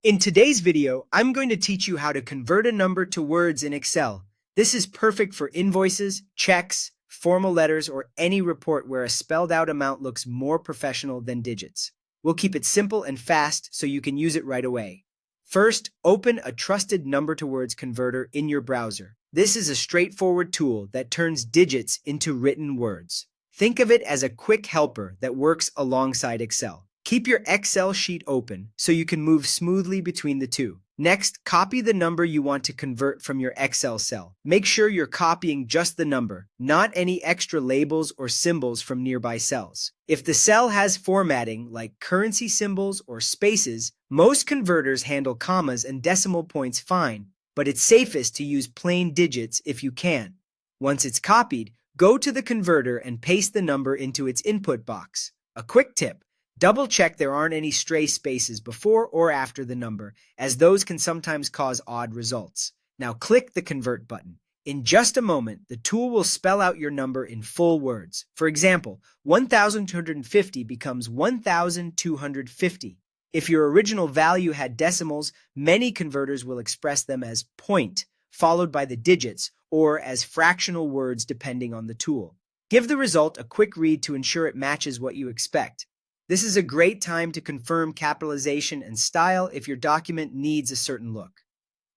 In today's video, I'm going to teach you how to convert a number to words in Excel. This is perfect for invoices, checks, formal letters, or any report where a spelled out amount looks more professional than digits. We'll keep it simple and fast so you can use it right away. First, open a trusted number to words converter in your browser. This is a straightforward tool that turns digits into written words. Think of it as a quick helper that works alongside Excel. Keep your Excel sheet open so you can move smoothly between the two. Next, copy the number you want to convert from your Excel cell. Make sure you're copying just the number, not any extra labels or symbols from nearby cells. If the cell has formatting like currency symbols or spaces, most converters handle commas and decimal points fine, but it's safest to use plain digits if you can. Once it's copied, go to the converter and paste the number into its input box. A quick tip: double-check there aren't any stray spaces before or after the number, as those can sometimes cause odd results. Now click the Convert button. In just a moment, the tool will spell out your number in full words. For example, 1,250 becomes 1,250. If your original value had decimals, many converters will express them as point, followed by the digits, or as fractional words depending on the tool. Give the result a quick read to ensure it matches what you expect. This is a great time to confirm capitalization and style if your document needs a certain look.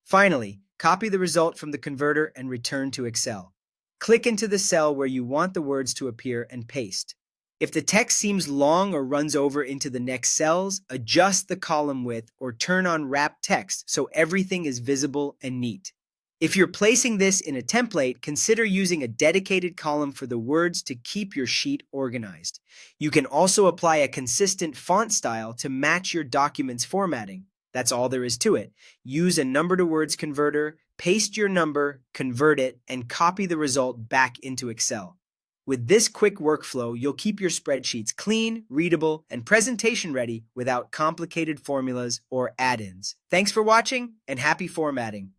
Finally, copy the result from the converter and return to Excel. Click into the cell where you want the words to appear and paste. If the text seems long or runs over into the next cells, adjust the column width or turn on wrap text so everything is visible and neat. If you're placing this in a template, consider using a dedicated column for the words to keep your sheet organized. You can also apply a consistent font style to match your document's formatting. That's all there is to it. Use a number to words converter, paste your number, convert it, and copy the result back into Excel. With this quick workflow, you'll keep your spreadsheets clean, readable, and presentation ready without complicated formulas or add-ins. Thanks for watching, and happy formatting.